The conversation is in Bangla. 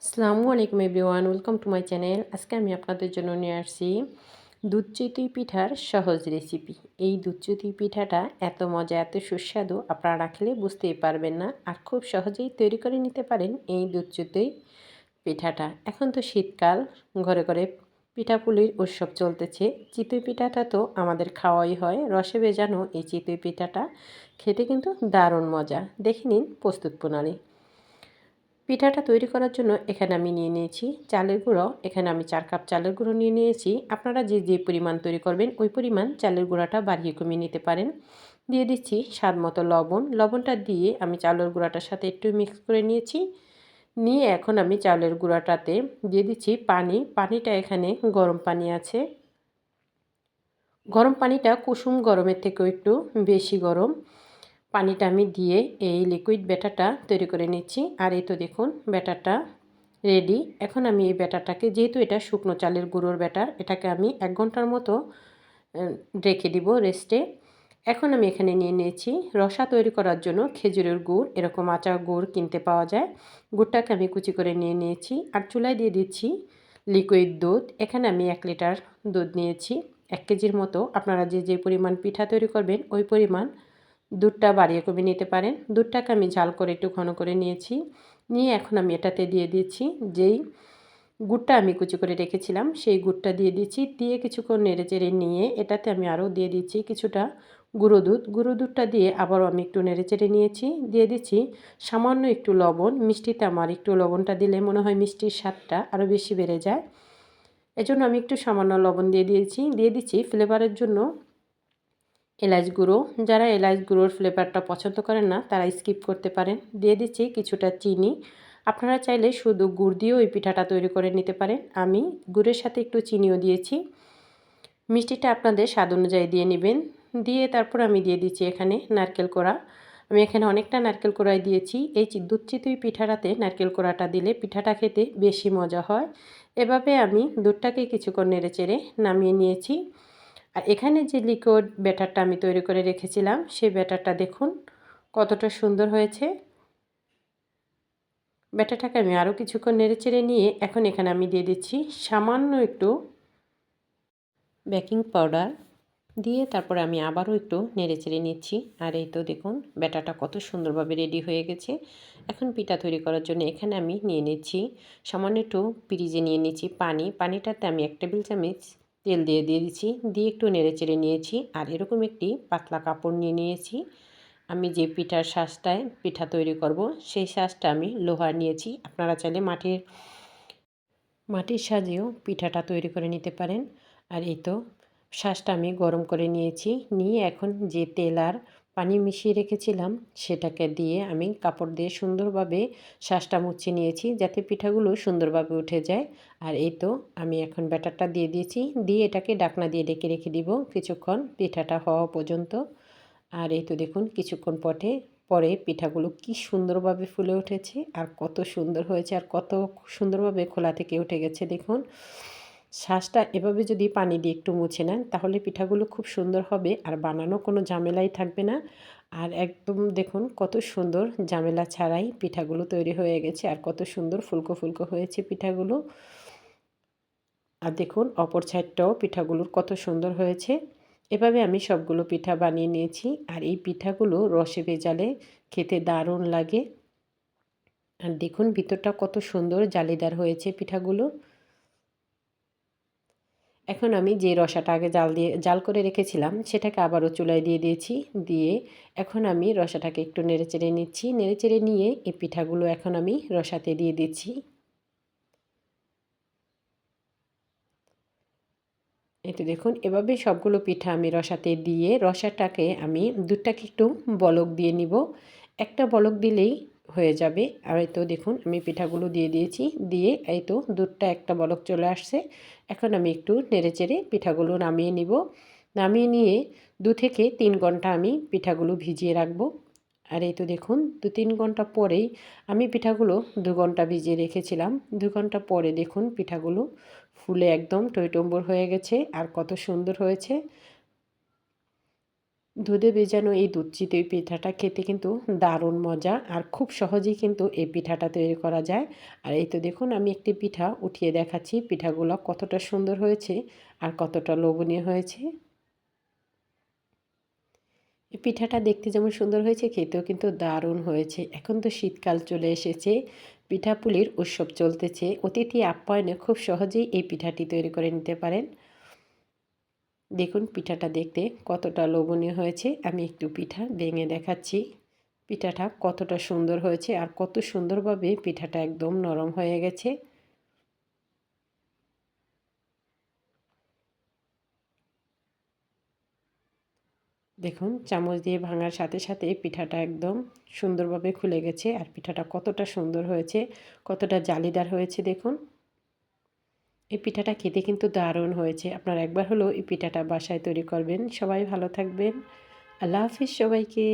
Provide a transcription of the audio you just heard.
আসসালামু আলাইকুম everyone, welcome to my channel. আজকে আমি আপনাদের জন্য নিয়ে আসছি দুধ চিতই পিঠার সহজ রেসিপি। এই দুধ চিতই পিঠাটা এত মজা, এত সুস্বাদু, আপনারা না খেলে বুঝতেই পারবেন না। আর খুব সহজেই তৈরি করে নিতে পারেন এই দুধ চিতই পিঠাটা। এখন তো শীতকাল, ঘরে ঘরে পিঠাপুলির উৎসব চলতেছে। চিতই পিঠাটা তো আমাদের খাওয়াই হয়। রসে ভেজানো এই চিতই পিঠাটা খেতে কিন্তু দারুণ মজা। দেখে নিন প্রস্তুত প্রণালী। পিঠাটা তৈরি করার জন্য এখানে আমি নিয়ে নিয়েছি চালের গুঁড়ো। এখানে আমি 4 কাপ চালের গুঁড়ো নিয়ে নিয়েছি। আপনারা যে পরিমাণ তৈরি করবেন ওই পরিমাণ চালের গুঁড়াটা বাড়িয়ে কমিয়ে নিতে পারেন। দিয়ে দিচ্ছি স্বাদ মতো লবণ। লবণটা দিয়ে আমি চালের গুঁড়াটার সাথে একটু মিক্স করে নিয়েছি। নিয়ে এখন আমি চালের গুঁড়াটাতে দিয়ে দিচ্ছি পানি। পানিটা এখানে গরম পানি আছে। গরম পানিটা কুসুম গরমের থেকেও একটু বেশি গরম। পানিটা আমি দিয়ে এই লিকুইড ব্যাটারটা তৈরি করে নিচ্ছি। আর এই তো দেখুন ব্যাটারটা রেডি। এখন আমি এই ব্যাটারটাকে, যেহেতু এটা শুকনো চালের গুঁড়োর ব্যাটার, এটাকে আমি 1 ঘন্টার মতো রেখে দিব রেস্টে। এখন আমি এখানে নিয়ে নিয়েছি রসা তৈরি করার জন্য খেজুরের গুড়। এরকম আচা গুড় কিনতে পাওয়া যায়। গুড়টাকে আমি কুচি করে নিয়ে নিয়েছি। আর চুলায় দিয়ে দিচ্ছি লিকুইড দুধ। এখানে আমি 1 লিটার দুধ নিয়েছি, 1 কেজির মতো। আপনারা যে পরিমাণ পিঠা তৈরি করবেন ওই পরিমাণ দুধটা বাড়িয়ে কমিয়ে নিতে পারেন। দুধটাকে আমি ঝাল করে একটু ঘন করে নিয়েছি। নিয়ে এখন আমি এটাতে দিয়ে দিচ্ছি যেই গুড়টা আমি কুচি করে রেখেছিলাম, সেই গুড়টা দিয়ে দিচ্ছি। দিয়ে কিছুক্ষণ নেড়েচেড়ে নিয়ে এটাতে আমি আরও দিয়ে দিচ্ছি কিছুটা গুঁড়ো দুধ। গুঁড়ো দুধটা দিয়ে আবারও আমি একটু নেড়েচেড়ে নিয়েছি। দিয়ে দিচ্ছি সামান্য একটু লবণ। মিষ্টিতে আমার একটু লবণটা দিলে মনে হয় মিষ্টির স্বাদটা আরও বেশি বেড়ে যায়। এজন্য আমি একটু সামান্য লবণ দিয়ে দিয়েছি। দিয়ে দিচ্ছি ফ্লেভারের জন্য এলাচ গুঁড়ো। যারা এলাচ গুঁড়োর ফ্লেভারটা পছন্দ করেন না তারা স্কিপ করতে পারেন। দিয়ে দিচ্ছি কিছুটা চিনি। আপনারা চাইলে শুধু গুড় দিয়েও এই পিঠাটা তৈরি করে নিতে পারেন। আমি গুড়ের সাথে একটু চিনিও দিয়েছি। মিষ্টিটা আপনাদের স্বাদ অনুযায়ী দিয়ে নেবেন। দিয়ে তারপর আমি দিয়ে দিচ্ছি এখানে নারকেল কোড়া। আমি এখানে অনেকটা নারকেল কোড়াই দিয়েছি। এই দুধ চিতই পিঠাটাতে নারকেল কোড়াটা দিলে পিঠাটা খেতে বেশি মজা হয়। এভাবে আমি দুধটাকে কিছুক্ষণ নেড়েচেড়ে নামিয়ে নিয়েছি। আর এখানে যে লিকুইড ব্যাটারটা আমি তৈরি করে রেখেছিলাম সেই ব্যাটারটা দেখুন কতটা সুন্দর হয়েছে। ব্যাটারটাকে আমি আরও কিছুক্ষণ নেড়েচেড়ে নিয়ে এখন এখানে আমি দিয়ে দিচ্ছি সামান্য একটু বেকিং পাউডার। দিয়ে তারপরে আমি আবারও একটু নেড়েচেড়ে নিচ্ছি। আর এই তো দেখুন ব্যাটারটা কত সুন্দরভাবে রেডি হয়ে গেছে। এখন পিঠা তৈরি করার জন্য এখানে আমি নিয়ে নিচ্ছি সামান্য একটু ফ্রিজে নিয়ে নিচ্ছি পানি। পানিটাতে আমি 1 টেবিল চামচ তেল দিয়ে দিচ্ছি। দিয়ে একটু নেড়েচেড়ে নিয়েছি। আর এরকম একটি পাতলা কাপড় নিয়ে নিয়েছি। আমি যে পিঠার শাঁসটায় পিঠা তৈরি করব সেই শাঁসটা আমি লোহার নিয়েছি। আপনারা চাইলে মাটির সাজেও পিঠাটা তৈরি করে নিতে পারেন। আর এই তো শাঁসটা আমি গরম করে নিয়েছি। নিয়ে এখন যে তেল আর পানি মিশিয়ে রেখেছিলাম সেটাকে দিয়ে আমি কাপড় দিয়ে সুন্দরভাবে শাঁসটা মুছে নিয়েছি যাতে পিঠাগুলো সুন্দরভাবে উঠে যায়। আর এই তো আমি এখন ব্যাটারটা দিয়ে দিয়েছি। দিয়ে এটাকে ঢাকনা দিয়ে ঢেকে রেখে দিব কিছুক্ষণ পিঠাটা হওয়া পর্যন্ত। আর এই তো দেখুন কিছুক্ষণ পরে পিঠাগুলো কি সুন্দরভাবে ফুলে উঠেছে আর কত সুন্দর হয়েছে আর কত সুন্দরভাবে খোলা থেকে উঠে গেছে দেখুন। শাঁসটা এভাবে যদি পানি দিয়ে একটু মুছে নেন তাহলে পিঠাগুলো খুব সুন্দর হবে আর বানানো কোনো ঝামেলাই থাকবে না। আর একদম দেখুন কত সুন্দর ঝামেলা ছাড়াই পিঠাগুলো তৈরি হয়ে গেছে আর কত সুন্দর ফুলকো ফুলকো হয়েছে পিঠাগুলো। আর দেখুন অপর সাইডটাও পিঠাগুলোর কত সুন্দর হয়েছে। এভাবে আমি সবগুলো পিঠা বানিয়ে নিয়েছি। আর এই পিঠাগুলো রসে ভেজালে খেতে দারুণ লাগে। আর দেখুন ভিতরটা কত সুন্দর জালিদার হয়েছে পিঠাগুলো। এখন আমি যে রসাটা আগে জাল করে রেখেছিলাম সেটাকে আবারও চুলায় দিয়ে দিয়েছি। দিয়ে এখন আমি রসাটাকে একটু নেড়েচেড়ে নিচ্ছি। নেড়েচেড়ে নিয়ে এই পিঠাগুলো এখন আমি রসাতে দিয়ে দিচ্ছি। এই তো দেখুন এভাবে সবগুলো পিঠা আমি রসাতে দিয়ে রসাটাকে আমি দুধটাকে একটু বলক দিয়ে নিব। একটা বলক দিলেই হয়ে যাবে। আর এই তো দেখুন আমি পিঠাগুলো দিয়ে দিয়েছি। দিয়ে এই তো দুধটা একটা বলক চলে আসছে। এখন আমি একটু নেড়েচেড়ে পিঠাগুলো নামিয়ে নিব। নামিয়ে নিয়ে 2 থেকে 3 ঘন্টা আমি পিঠাগুলো ভিজিয়ে রাখবো। আর এই তো দেখুন 2-3 ঘন্টা পরেই আমি পিঠাগুলো 2 ঘন্টা ভিজিয়ে রেখেছিলাম। 2 ঘন্টা পরে দেখুন পিঠাগুলো ফুলে একদম টইটম্বুর হয়ে গেছে আর কত সুন্দর হয়েছে। দুধে ভেজানো এই দুধ চিতই পিঠাটা খেতে কিন্তু দারুণ মজা আর খুব সহজেই কিন্তু এই পিঠাটা তৈরি করা যায়। আর এই তো দেখুন আমি একটি পিঠা উঠিয়ে দেখাচ্ছি পিঠাগুলো কতটা সুন্দর হয়েছে আর কতটা লোভনীয় হয়েছে। এই পিঠাটা দেখতে যেমন সুন্দর হয়েছে খেতেও কিন্তু দারুণ হয়েছে। এখন তো শীতকাল চলে এসেছে, পিঠাপুলির উৎসব চলতেছে। অতিথি আপ্যায়নে খুব সহজেই এই পিঠাটি তৈরি করে নিতে পারেন। দেখুন পিঠাটা দেখতে কতটা লোভনীয় হয়েছে। আমি একটু পিঠা ভেঙে দেখাচ্ছি। পিঠাটা কতটা সুন্দর হয়েছে আর কত সুন্দরভাবে পিঠাটা একদম নরম হয়ে গেছে। দেখুন চামচ দিয়ে ভাঙার সাথে সাথে পিঠাটা একদম সুন্দরভাবে খুলে গেছে আর পিঠাটা কতটা সুন্দর হয়েছে, কতটা জালিদার হয়েছে দেখুন। এই পিঠাটা খেতে কিন্তু দারুণ হয়েছে। আপনারা একবার হলেও এই পিঠাটা বাসায় তৈরি করবেন। সবাই ভালো থাকবেন। আল্লাহ হাফিজ সবাইকে।